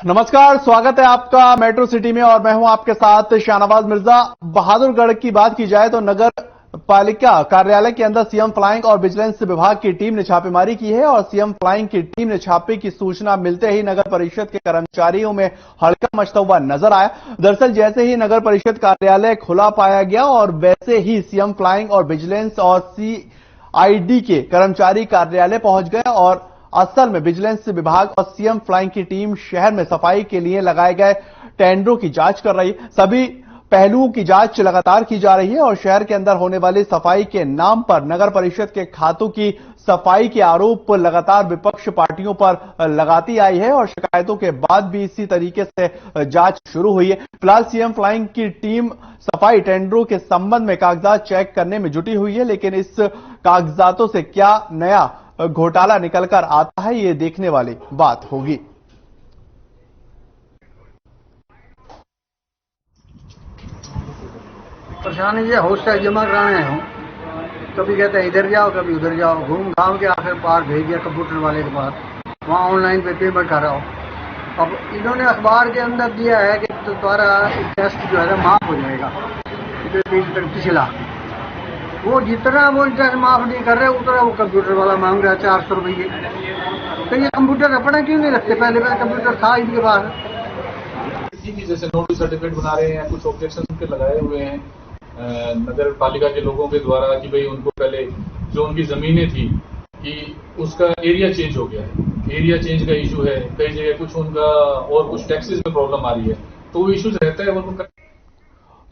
नमस्कार, स्वागत है आपका मेट्रो सिटी में और मैं हूं आपके साथ शाहनवाज मिर्जा। बहादुरगढ़ की बात की जाए तो नगर पालिका कार्यालय के अंदर सीएम फ्लाइंग और विजिलेंस विभाग की टीम ने छापेमारी की है और सीएम फ्लाइंग की टीम ने छापे की सूचना मिलते ही नगर परिषद के कर्मचारियों में हड़कंप मचता हुआ नजर आया। दरअसल जैसे ही नगर परिषद कार्यालय खुला पाया गया और वैसे ही सीएम फ्लाइंग और विजिलेंस और सीआईडी के कर्मचारी कार्यालय पहुंच गए और असल में विजिलेंस विभाग और सीएम फ्लाइंग की टीम शहर में सफाई के लिए लगाए गए टेंडरों की जांच कर रही है। सभी पहलुओं की जांच लगातार की जा रही है और शहर के अंदर होने वाली सफाई के नाम पर नगर परिषद के खातों की सफाई के आरोप लगातार विपक्ष पार्टियों पर लगाती आई है और शिकायतों के बाद भी इसी तरीके से जांच शुरू हुई है। फिलहाल सीएम फ्लाइंग की टीम सफाई टेंडरों के संबंध में कागजात चेक करने में जुटी हुई है, लेकिन इस कागजातों से क्या नया घोटाला निकलकर आता है, ये देखने वाली बात होगी। परेशानी ये हाउस टैक्स जमा कराने आए हूँ, कभी कहते हैं इधर जाओ कभी उधर जाओ, घूम घाम के आखिर पार भेज दिया कंप्यूटर वाले के पास, वहाँ ऑनलाइन पे पेमेंट कर रहा हूँ। अब इन्होंने अखबार के अंदर दिया है कि तुम्हारा इंटरेस्ट जो है माफ हो जाएगा, पिछला वो जितना वो इंटरेस्ट माफ नहीं कर रहे उतना वो कंप्यूटर वाला मांग रहा है 400 रुपये। तो ये कंप्यूटर अपना क्यों नहीं रखते, पहले कंप्यूटर था इनके पास। जैसे नोटिस सर्टिफिकेट बना रहे हैं, कुछ ऑब्जेक्शन उनके लगाए हुए हैं नगर पालिका के लोगों के द्वारा कि भाई उनको पहले जो उनकी जमीनें थी कि उसका एरिया चेंज हो गया है, एरिया चेंज का इशू है, कई जगह कुछ उनका और कुछ टैक्सेस में प्रॉब्लम आ रही है, तो वो इशूज रहता है वो।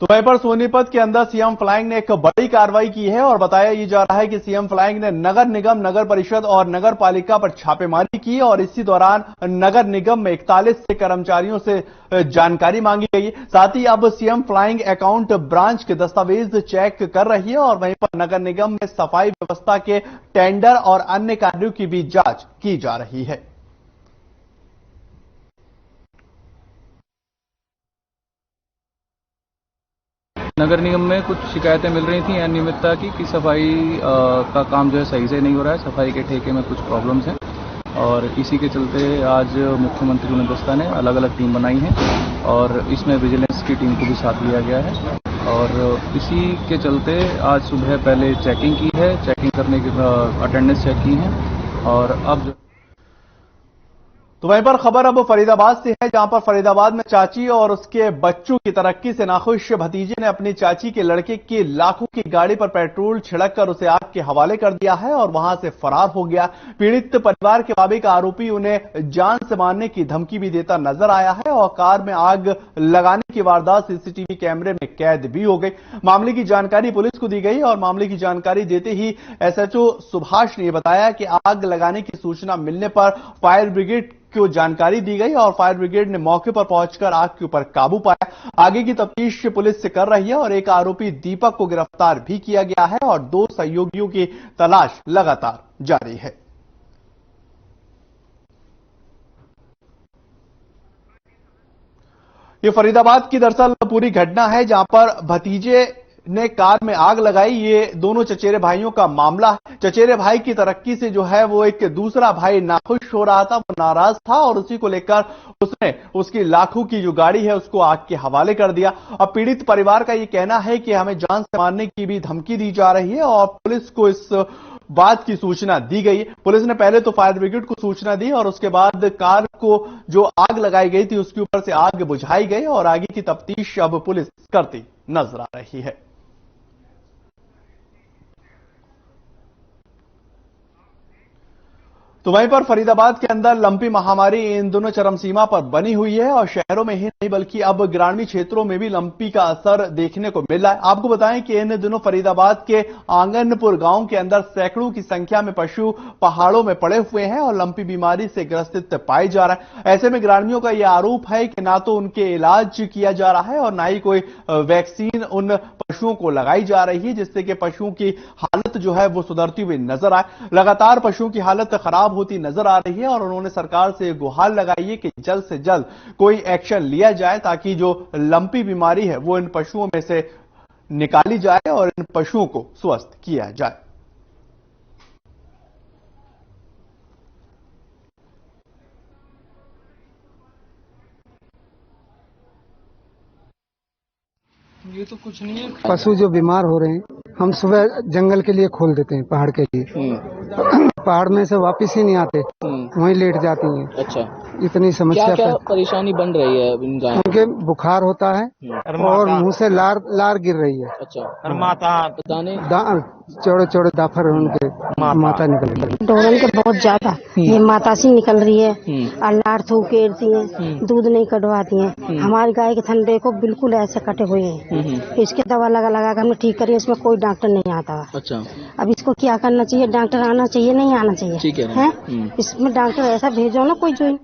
तो वहीं पर सोनीपत के अंदर सीएम फ्लाइंग ने एक बड़ी कार्रवाई की है और बताया यह जा रहा है कि सीएम फ्लाइंग ने नगर निगम, नगर परिषद और नगर पालिका पर छापेमारी की और इसी दौरान नगर निगम में 41 से कर्मचारियों से जानकारी मांगी गई। साथ ही अब सीएम फ्लाइंग अकाउंट ब्रांच के दस्तावेज चेक कर रही है और वहीं पर नगर निगम में सफाई व्यवस्था के टेंडर और अन्य कार्यों की भी जांच की जा रही है। नगर निगम में कुछ शिकायतें मिल रही थी अनियमितता की कि सफाई का काम जो है सही से नहीं हो रहा है, सफाई के ठेके में कुछ प्रॉब्लम्स हैं और इसी के चलते आज मुख्यमंत्री उन्नत ने अलग अलग टीम बनाई है और इसमें विजिलेंस की टीम को भी साथ लिया गया है और इसी के चलते आज सुबह पहले चेकिंग की है, चेकिंग करने के अटेंडेंस चेक की है और अब तो वहीं पर खबर अब फरीदाबाद से है, जहां पर फरीदाबाद में चाची और उसके बच्चों की तरक्की से नाखुश भतीजे ने अपनी चाची के लड़के की लाखों की गाड़ी पर पेट्रोल छिड़ककर उसे आग के हवाले कर दिया है और वहां से फरार हो गया। पीड़ित परिवार के मुताबिक आरोपी उन्हें जान से मारने की धमकी भी देता नजर आया है और कार में आग लगाने की वारदात सीसीटीवी कैमरे में कैद भी हो गई। मामले की जानकारी पुलिस को दी गई और मामले की जानकारी देते ही एसएचओ सुभाष ने बताया कि आग लगाने की सूचना मिलने पर फायर ब्रिगेड को जानकारी दी गई और फायर ब्रिगेड ने मौके पर पहुंचकर आग के ऊपर काबू पाया। आगे की तफ्तीश पुलिस से कर रही है और एक आरोपी दीपक को गिरफ्तार भी किया गया है और 2 सहयोगियों की तलाश लगातार जारी है। ये फरीदाबाद की दरअसल पूरी घटना है, जहां पर भतीजे ने कार में आग लगाई। ये दोनों चचेरे भाइयों का मामला है। चचेरे भाई की तरक्की से जो है वो एक दूसरा भाई नाखुश हो रहा था, वो नाराज था और उसी को लेकर उसने उसकी लाखों की जो गाड़ी है उसको आग के हवाले कर दिया। अब पीड़ित परिवार का ये कहना है कि हमें जान से मारने की भी धमकी दी जा रही है और पुलिस को इस बात की सूचना दी गई। पुलिस ने पहले तो फायर ब्रिगेड को सूचना दी और उसके बाद कार को जो आग लगाई गई थी उसके ऊपर से आग बुझाई गई और आगे की तफ्तीश अब पुलिस करती नजर आ रही है। तो वहीं पर फरीदाबाद के अंदर लंपी महामारी इन दोनों चरम सीमा पर बनी हुई है और शहरों में ही नहीं बल्कि अब ग्रामीण क्षेत्रों में भी लंपी का असर देखने को मिल रहा है। आपको बताएं कि इन दिनों फरीदाबाद के आंगनपुर गांव के अंदर सैकड़ों की संख्या में पशु पहाड़ों में पड़े हुए हैं और लंपी बीमारी से ग्रसित पाए जा रहा है। ऐसे में ग्रामीणों का यह आरोप है कि ना तो उनके इलाज किया जा रहा है और ना ही कोई वैक्सीन उन पशुओं को लगाई जा रही है, जिससे कि पशुओं की हालत जो है वो सुधरती हुई नजर आए। लगातार पशुओं की हालत खराब होती नजर आ रही है और उन्होंने सरकार से गुहार लगाई है कि जल्द से जल्द कोई एक्शन लिया जाए ताकि जो लंपी बीमारी है वो इन पशुओं में से निकाली जाए और इन पशुओं को स्वस्थ किया जाए। ये तो कुछ नहीं है। पशु जो बीमार हो रहे हैं, हम सुबह जंगल के लिए खोल देते हैं, पहाड़ के लिए। पहाड़ में से वापस ही नहीं आते, वहीं लेट जाती हैं। अच्छा, इतनी समस्या क्या परेशानी बन रही है इन गायों? उनके बुखार होता है और मुंह से लार गिर रही है। अच्छा, और माता दाने चौड़े चौड़े दाफर उनके माता निकल रही है। डोरन के बहुत ज्यादा ये माता सी निकल रही है और लार थूकेरती है, दूध नहीं कटवाती है। हमारी गाय के थन देखो बिल्कुल ऐसे कटे हुए हैं। इसके दवा लगा के हमने ठीक करी, इसमें कोई डॉक्टर नहीं आता। अच्छा, अब इसको क्या करना चाहिए? डॉक्टर आना चाहिए, नहीं आना चाहिए? ठीक है इसमें डॉक्टर ऐसा भेजो ना कोई जो।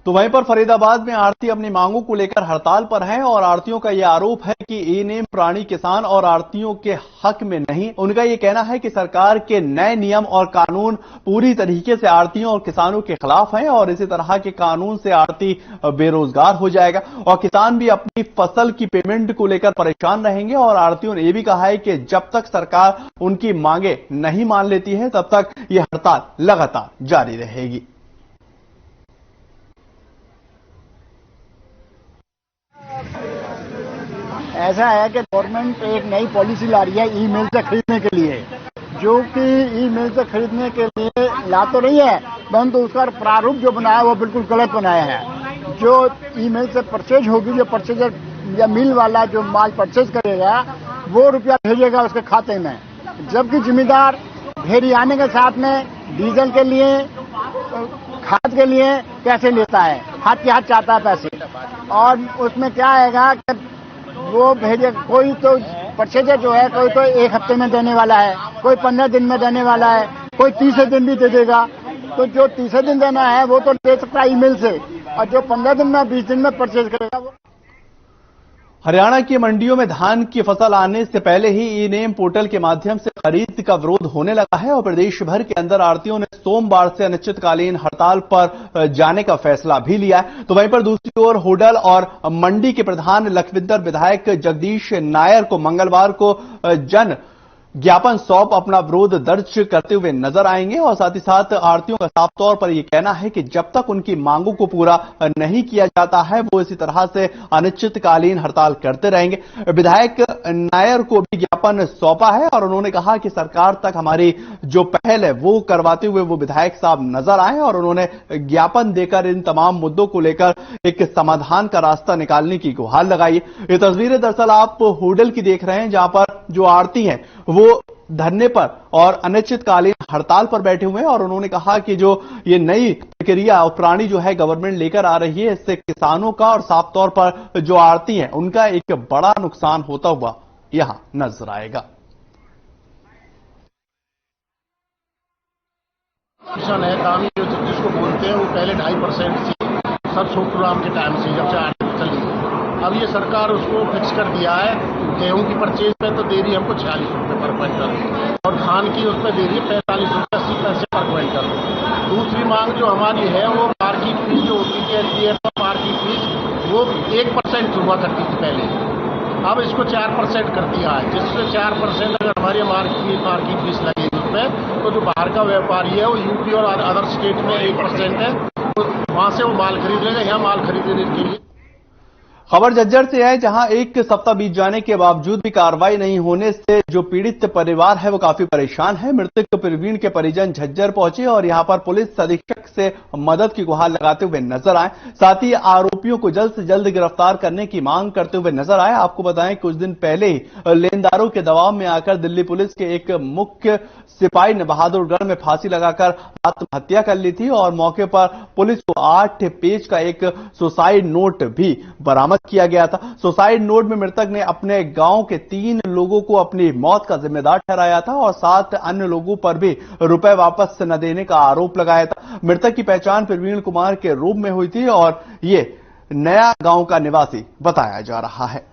तो वहीं पर फरीदाबाद में आड़ती अपनी मांगों को लेकर हड़ताल पर हैं और आड़तियों का यह आरोप है कि ई नेम प्राणी किसान और आड़तियों के हक में नहीं। उनका यह कहना है कि सरकार के नए नियम और कानून पूरी तरीके से आड़तियों और किसानों के खिलाफ हैं और इसी तरह के कानून से आड़ती बेरोजगार हो जाएगा और किसान भी अपनी फसल की पेमेंट को लेकर परेशान रहेंगे। और आड़तियों ने यह भी कहा है कि जब तक सरकार उनकी मांगे नहीं मान लेती है तब तक यह हड़ताल लगातार जारी रहेगी। ऐसा है कि गवर्नमेंट एक नई पॉलिसी ला रही है ईमेल से खरीदने के लिए, जो कि ईमेल से खरीदने के लिए ला तो रही है, परंतु उसका प्रारूप जो बनाया वो बिल्कुल गलत बनाया है। जो ईमेल से परचेज होगी, जो परचेजर या मिल वाला जो माल परचेज करेगा वो रुपया भेजेगा उसके खाते में, जबकि जिम्मेदार ढेरी आने के साथ में डीजल के लिए, खाद के लिए पैसे लेता है, हाथ के हाथ चाहता है पैसे। और उसमें क्या आएगा कि वो भेजे, कोई तो परचेजर जो है कोई तो 1 हफ्ते में देने वाला है, कोई 15 दिन में देने वाला है, कोई 30 दिन भी दे देगा। तो जो 30 दिन देना है वो तो दे सकता है ईमेल से, और जो 15 दिन में 20 दिन में परचेज करेगा वो। हरियाणा की मंडियों में धान की फसल आने से पहले ही ई नेम पोर्टल के माध्यम से खरीद का विरोध होने लगा है और प्रदेश भर के अंदर आड़तियों ने सोमवार से अनिश्चितकालीन हड़ताल पर जाने का फैसला भी लिया है। तो वहीं पर दूसरी ओर होडल और मंडी के प्रधान लखविंदर विधायक जगदीश नायर को मंगलवार को जन ज्ञापन सौंप अपना विरोध दर्ज करते हुए नजर आएंगे और साथ ही साथ आड़तियों का साफ तौर पर यह कहना है कि जब तक उनकी मांगों को पूरा नहीं किया जाता है वो इसी तरह से अनिश्चितकालीन हड़ताल करते रहेंगे। विधायक नायर को भी ज्ञापन सौंपा है और उन्होंने कहा कि सरकार तक हमारी जो पहल है वो करवाते हुए वो विधायक साहब नजर आए और उन्होंने ज्ञापन देकर इन तमाम मुद्दों को लेकर एक समाधान का रास्ता निकालने की गुहार लगाई। ये तस्वीरें दरअसल आप होडल की देख रहे हैं जहां पर जो आड़ती हैं वो धरने पर और अनिश्चितकालीन हड़ताल पर बैठे हुए हैं और उन्होंने कहा कि जो ये नई प्रक्रिया और प्राणी जो है गवर्नमेंट लेकर आ रही है इससे किसानों का और साफ तौर पर जो आड़ती हैं उनका एक बड़ा नुकसान होता हुआ यहां नजर आएगा। किसान है दामी जिसको बोलते हैं वो पहले 2.5% थी सरसों प्रोग्राम के टाइम से, जब से आर्टिकल चली। अब ये सरकार उसको फिक्स कर दिया है। गेहूं की परचेज पे तो दे रही है हमको 46 रुपये पर क्विंटल और धान की उस पर दे रही है 45 रुपये 80 पैसे पर क्विंटल। दूसरी मांग जो हमारी है वो मार्केट फीस जो होती है एसडीएफ मार्केट फीस वो 1% हुआ करती थी पहले, अब इसको 4% कर दिया है, जिससे 4% अगर हमारी मार्केट फीस लगेगी उसमें तो जो बाहर का व्यापारी है वो यूपी और अदर स्टेट में 1% है, तो वहां से वो माल खरीद लेगा, यहाँ माल खरीदने के लिए। खबर झज्जर से है जहां एक सप्ताह बीत जाने के बावजूद भी कार्रवाई नहीं होने से जो पीड़ित परिवार है वो काफी परेशान है। मृतक प्रवीण के परिजन झज्जर पहुंचे और यहां पर पुलिस अधीक्षक से मदद की गुहार लगाते हुए नजर आए, साथ ही आरोपियों को जल्द से जल्द गिरफ्तार करने की मांग करते हुए नजर आए। आपको बताएं कुछ दिन पहले ही लेनदारों के दबाव में आकर दिल्ली पुलिस के एक मुख्य सिपाही ने बहादुरगढ़ में फांसी लगाकर आत्महत्या कर ली थी और मौके पर पुलिस को 8 पेज का एक सुसाइड नोट भी बरामद किया गया था। सुसाइड नोट में मृतक ने अपने गांव के 3 लोगों को अपनी मौत का जिम्मेदार ठहराया था और 7 अन्य लोगों पर भी रुपए वापस न देने का आरोप लगाया था। मृतक की पहचान प्रवीण कुमार के रूप में हुई थी और ये नया गांव का निवासी बताया जा रहा है।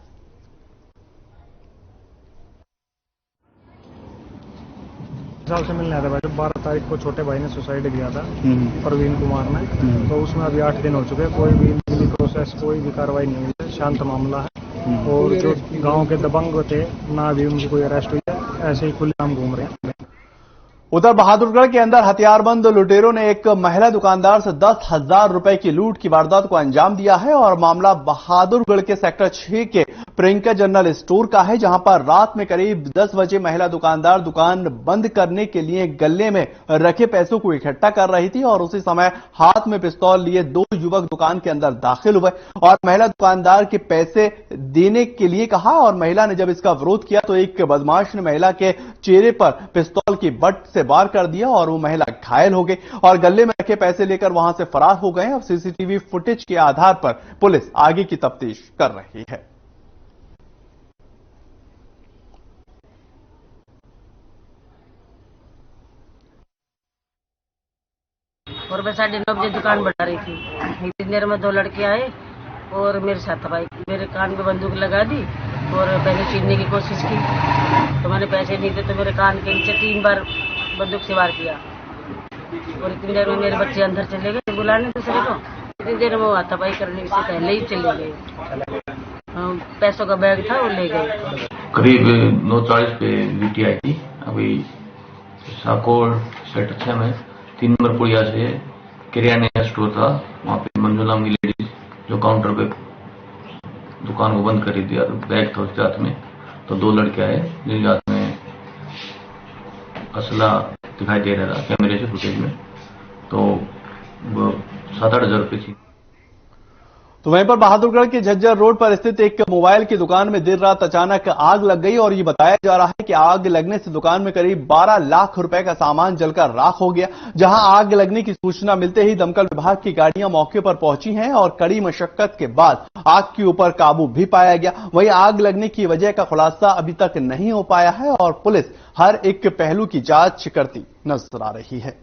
साल से मिलने आया था भाई, 12 तारीख को छोटे भाई ने सुसाइड किया था प्रवीण कुमार ने, तो उसमें अभी 8 दिन हो चुके हैं, कोई भी लीगल प्रोसेस कोई भी कार्रवाई नहीं हुई है, शांत मामला है। और जो गांव के दबंग थे ना भी उनकी कोई अरेस्ट हुई है, ऐसे ही खुलेआम घूम रहे हैं। उधर बहादुरगढ़ के अंदर हथियारबंद लुटेरों ने एक महिला दुकानदार से 10,000 रुपए की लूट की वारदात को अंजाम दिया है और मामला बहादुरगढ़ के सेक्टर 6 के प्रियंका जनरल स्टोर का है, जहां पर रात में करीब 10 बजे महिला दुकानदार दुकान बंद करने के लिए गले में रखे पैसों को इकट्ठा कर रही थी और उसी समय हाथ में पिस्तौल लिए दो युवक दुकान के अंदर दाखिल हुए और महिला दुकानदार के पैसे देने के लिए कहा और महिला ने जब इसका विरोध किया तो एक बदमाश ने महिला के चेहरे पर पिस्तौल की बट से वार कर दिया और वो महिला घायल हो गई और गले में रखे पैसे लेकर वहां से फरार हो गए। अब सीसीटीवी फुटेज के आधार पर पुलिस आगे की तफ्तीश कर रही है। और मैं 9:30 बजे दुकान बढ़ा रही थी। इतनी देर में 2 लड़के आए और मेरे साथ भाई मेरे कान पे बंदूक लगा दी और मैंने छीनने की कोशिश की तो मैंने पैसे नहीं थे तो मेरे कान के नीचे 3 बार बंदूक से वार किया और इतनी देर में मेरे बच्चे अंदर चले गए बुलाने दूसरे को। इतनी देर में वो हाथापाई करने से पहले ही चले गए। पैसों का बैग था वो ले गए। करीब 9:40 पे ड्यूटी आई थी। अभी साकोर सेक्टर 6 में 3 नंबर पुड़िया से किराने का स्टोर था, वहाँ पे मंजू नाम की लेडीज जो काउंटर पे दुकान को बंद कर दिया तो बैग था उसके हाथ में, तो 2 लड़के आए जिनके हाथ में असला दिखाई दे रहा था कैमरे से फुटेज में, तो 7-8 हजार रुपये थी। तो वहीं पर बहादुरगढ़ के झज्जर रोड पर स्थित एक मोबाइल की दुकान में देर रात अचानक आग लग गई और ये बताया जा रहा है कि आग लगने से दुकान में करीब 12 लाख रुपए का सामान जलकर राख हो गया। जहां आग लगने की सूचना मिलते ही दमकल विभाग की गाड़ियां मौके पर पहुंची हैं और कड़ी मशक्कत के बाद आग के ऊपर काबू भी पाया गया। वहीं आग लगने की वजह का खुलासा अभी तक नहीं हो पाया है और पुलिस हर एक पहलू की जांच करती नजर आ रही है।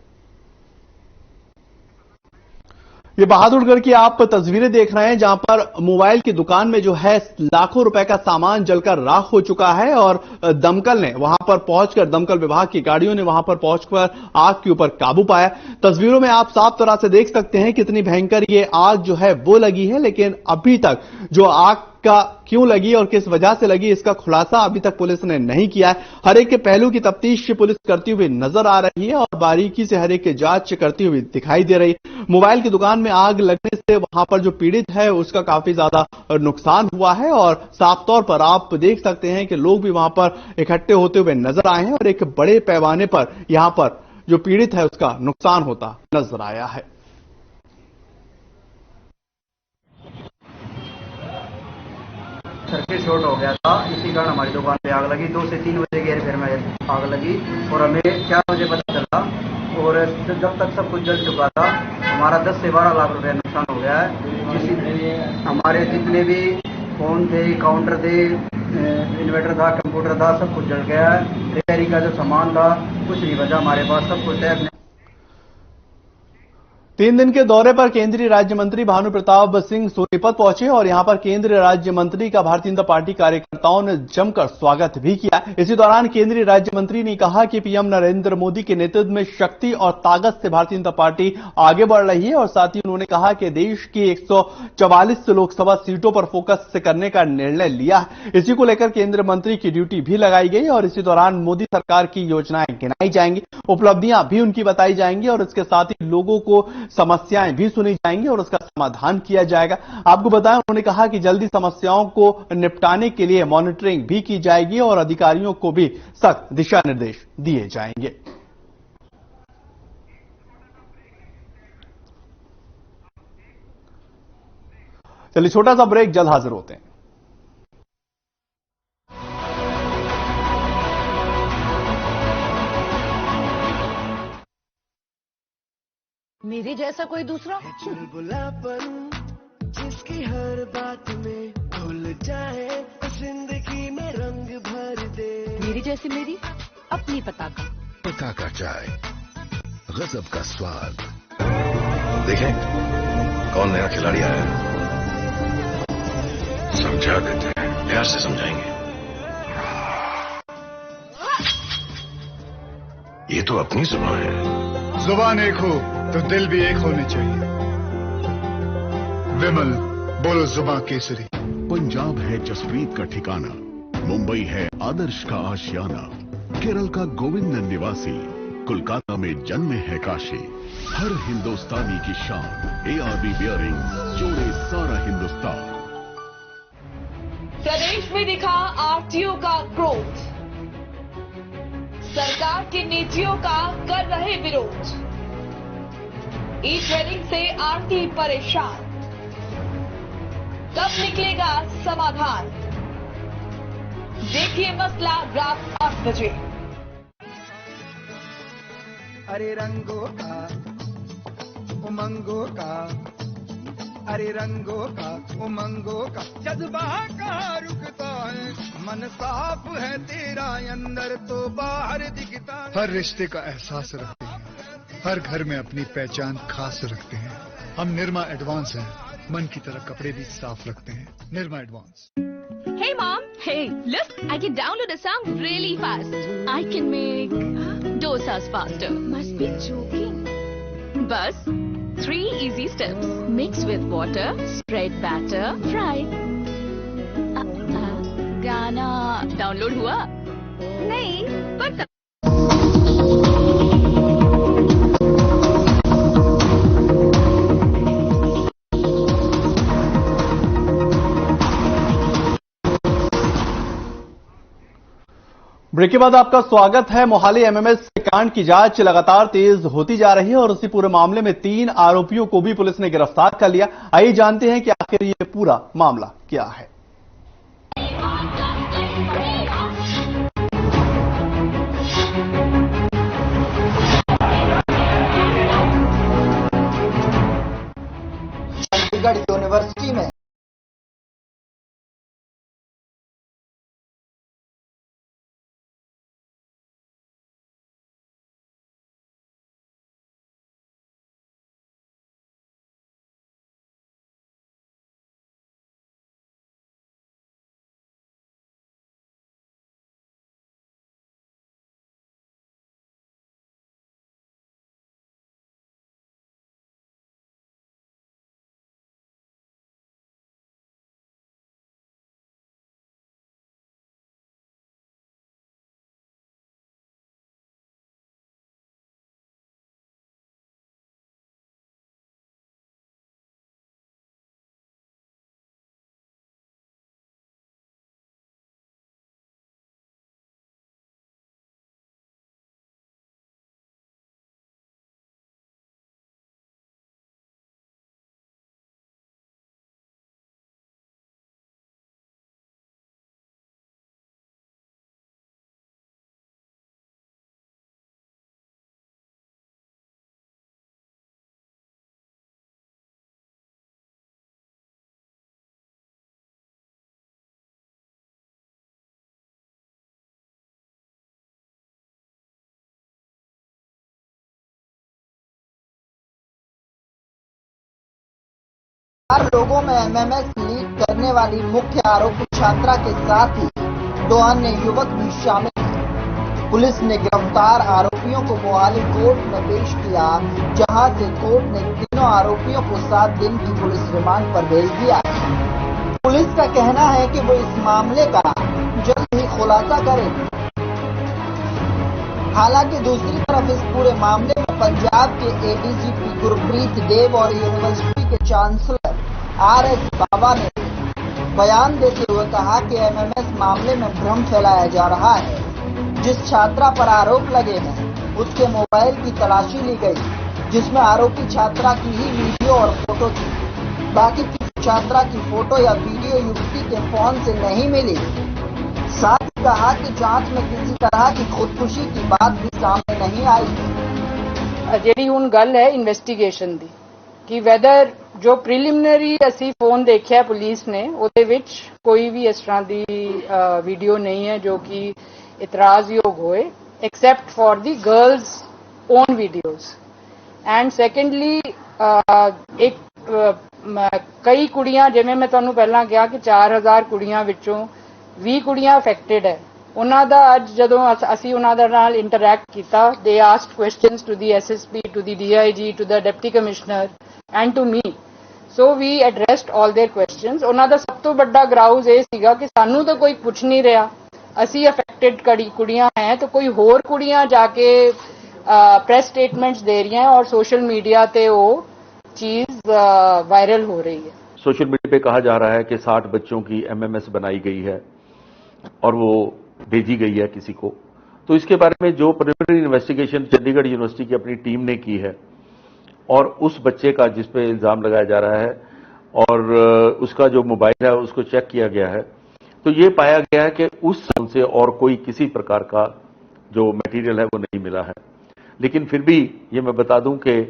ये बहादुरगढ़ की आप तस्वीरें देख रहे हैं जहां पर मोबाइल की दुकान में जो है लाखों रुपए का सामान जलकर राख हो चुका है और दमकल ने वहां पर पहुंचकर दमकल विभाग की गाड़ियों ने वहां पर पहुंचकर आग के ऊपर काबू पाया। तस्वीरों में आप साफ तरह से देख सकते हैं कितनी भयंकर ये आग जो है वो लगी है, लेकिन अभी तक जो आग का क्यों लगी और किस वजह से लगी इसका खुलासा अभी तक पुलिस ने नहीं किया है। हर एक के पहलू की तफ्तीश पुलिस करती हुई नजर आ रही है और बारीकी से हर एक की जांच करती हुई दिखाई दे रही है। मोबाइल की दुकान में आग लगने से वहां पर जो पीड़ित है उसका काफी ज्यादा नुकसान हुआ है और साफ तौर पर आप देख सकते हैं कि लोग भी वहां पर इकट्ठे होते हुए नजर आए हैं और एक बड़े पैमाने पर यहां पर जो पीड़ित है उसका नुकसान होता नजर आया है। सर्किट शॉर्ट हो गया था, इसी कारण हमारी दुकान पे आग लगी। 2 से 3 बजे के घेर में आग लगी और हमें 4 बजे पता चला और जब तक सब कुछ जल चुका था हमारा 10 से 12 लाख रुपए नुकसान हो गया है। हमारे जितने भी फोन थे, काउंटर थे, इन्वर्टर था, कंप्यूटर था, सब कुछ जल गया है। रिपेयरिंग का जो सामान था कुछ नहीं बचा हमारे पास, सब कुछ है। 3 दिन के दौरे पर केंद्रीय राज्य मंत्री भानु प्रताप सिंह सोनीपत पहुंचे और यहां पर केंद्रीय राज्य मंत्री का भारतीय जनता पार्टी कार्यकर्ताओं ने जमकर स्वागत भी किया। इसी दौरान केंद्रीय राज्य मंत्री ने कहा कि पीएम नरेंद्र मोदी के नेतृत्व में शक्ति और ताकत से भारतीय जनता पार्टी आगे बढ़ रही है और साथ ही उन्होंने कहा कि देश की 144 लोकसभा सीटों पर फोकस करने का निर्णय लिया है। इसी को लेकर केंद्रीय मंत्री की ड्यूटी भी लगाई गई और इसी दौरान मोदी सरकार की योजनाएं गिनाई जाएंगी, उपलब्धियां भी उनकी बताई जाएंगी और इसके साथ ही लोगों को समस्याएं भी सुनी जाएंगी और उसका समाधान किया जाएगा। आपको बताएं उन्होंने कहा कि जल्दी समस्याओं को निपटाने के लिए मॉनिटरिंग भी की जाएगी और अधिकारियों को भी सख्त दिशा निर्देश दिए जाएंगे। चलिए छोटा सा ब्रेक, जल्द हाजिर होते हैं। मेरे जैसा कोई दूसरा बुलापन जिसकी हर बात में भूल जाए, जिंदगी में रंग भर दे। मेरी जैसी मेरी अपनी पताका चाय, गजब का स्वाद। देखें कौन नया खिलाड़ी आया है, समझा देते हैं, प्यार से समझाएंगे। ये तो अपनी जुबान है। जुबान एक हो तो दिल भी एक होने चाहिए। विमल बोलो जुबान केसरी। पंजाब है जसप्रीत का ठिकाना, मुंबई है आदर्श का आशियाना, केरल का गोविंद निवासी, कोलकाता में जन्मे है काशी। हर हिंदुस्तानी की शान ARB बियरिंग जोड़े सारा हिंदुस्तान। प्रदेश में दिखा आरटीओ का क्रोध, सरकार की नीतियों का कर रहे विरोध। ई ट्रेडिंग से आरटी परेशान, कब निकलेगा समाधान? देखिए मसला रात 8 बजे। अरे रंगों का उमंगों का, अरे रंगों का उमंगों का जज्बा कहाँ रुकता है? मन साफ है तेरा अंदर तो बाहर दिखता है। हर रिश्ते का एहसास रखते हैं, हर घर में अपनी पहचान खास रखते हैं। हम निरमा एडवांस हैं, मन की तरह कपड़े भी साफ रखते हैं। Nirma advance. Hey mom, hey, look, I can download a song really fast. I can make dosas faster. Must be joking. Bus, 3 easy steps. Mix with water, spread batter, fry. गाना डाउनलोड हुआ? नहीं, पर ब्रेक के बाद आपका स्वागत है। Mohali MMS कांड की जांच लगातार तेज होती जा रही है और उसी पूरे मामले में 3 आरोपियों को भी पुलिस ने गिरफ्तार कर लिया। आइए जानते हैं कि आखिर ये पूरा मामला क्या है। चंडीगढ़ यूनिवर्सिटी में लोगों में MMS लीक करने वाली मुख्य आरोपी छात्रा के साथ ही 2 अन्य युवक भी शामिल हैं। पुलिस ने गिरफ्तार आरोपियों को मोहाली कोर्ट में पेश किया, जहां से कोर्ट ने तीनों आरोपियों को 7 दिन की पुलिस रिमांड पर भेज दिया। पुलिस का कहना है कि वो इस मामले का जल्द ही खुलासा करेगी। हालांकि दूसरी तरफ इस पूरे मामले में पंजाब के ADGP गुरप्रीत देव और यूनिवर्सिटी के चांसलर RS बाबा ने बयान देते हुए कहा कि MMS मामले में भ्रम फैलाया जा रहा है। जिस छात्रा पर आरोप लगे हैं उसके मोबाइल की तलाशी ली गई, जिसमें आरोपी छात्रा की ही वीडियो और फोटो थी। बाकी की छात्रा की फोटो या वीडियो युवती के फोन से नहीं मिली। साथ ही कहा कि जांच में किसी तरह की खुदकुशी की बात भी सामने नहीं आई। ਜਿਹੜੀ ਹੁਣ ਗੱਲ ਹੈ ਇਨਵੈਸਟੀਗੇਸ਼ਨ ਦੀ ਕਿ ਵੈਦਰ ਜੋ ਪ੍ਰੀਲਿਮਿਨਰੀ ਅਸੀਂ ਫੋਨ ਦੇਖਿਆ ਪੁਲਿਸ ਨੇ ਉਹਦੇ ਵਿੱਚ ਕੋਈ ਵੀ ਇਸ ਤਰ੍ਹਾਂ ਦੀ ਵੀਡੀਓ ਨਹੀਂ ਹੈ ਜੋ ਕਿ ਇਤਰਾਜ਼ਯੋਗ ਹੋਏ except for the girls own videos and secondly ਇੱਕ ਕਈ ਕੁੜੀਆਂ ਜਿਵੇਂ ਮੈਂ ਤੁਹਾਨੂੰ ਪਹਿਲਾਂ ਕਿਹਾ ਕਿ 4000 ਕੁੜੀਆਂ ਵਿੱਚੋਂ 20 ਕੁੜੀਆਂ ਅਫੈਕਟਡ ਹੈ। ਉਹਨਾਂ ਦਾ ਅੱਜ ਜਦੋਂ ਅਸੀਂ ਉਹਨਾਂ ਦੇ ਨਾਲ ਇੰਟਰੈਕਟ ਕੀਤਾ they asked questions to the SSP, to the DIG, to the deputy commissioner and to me. So we addressed all their questions. ਉਹਨਾਂ ਦਾ ਸਭ ਤੋਂ ਵੱਡਾ ਗਰਾਊਜ਼ ਇਹ ਸੀਗਾ ਕਿ ਸਾਨੂੰ ਤਾਂ ਕੋਈ ਪੁੱਛ ਨਹੀਂ ਰਿਹਾ, ਅਸੀਂ ਅਫੈਕਟਡ ਕੁੜੀਆਂ ਹੈ ਤਾਂ ਕੋਈ ਹੋਰ ਕੁੜੀਆਂ ਜਾ ਕੇ प्रेस स्टेटमेंट्स दे रही हैं और सोशल मीडिया पे वो चीज वायरल हो रही है। सोशल मीडिया पे कहा जा रहा है कि 60 बच्चों की एमएमएस बनाई गई है और वो भेजी गई है किसी को। तो इसके बारे में जो प्रिलिमिनरी इन्वेस्टिगेशन चंडीगढ़ यूनिवर्सिटी की अपनी टीम ने की है और उस बच्चे का जिस पे इल्जाम लगाया जा रहा है और उसका जो मोबाइल है उसको चेक किया गया है, तो ये पाया गया है कि उस साल से और कोई किसी प्रकार का जो मटेरियल है वो नहीं मिला है। लेकिन फिर भी ये मैं बता दूं कि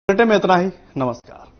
में इतना ही। नमस्कार।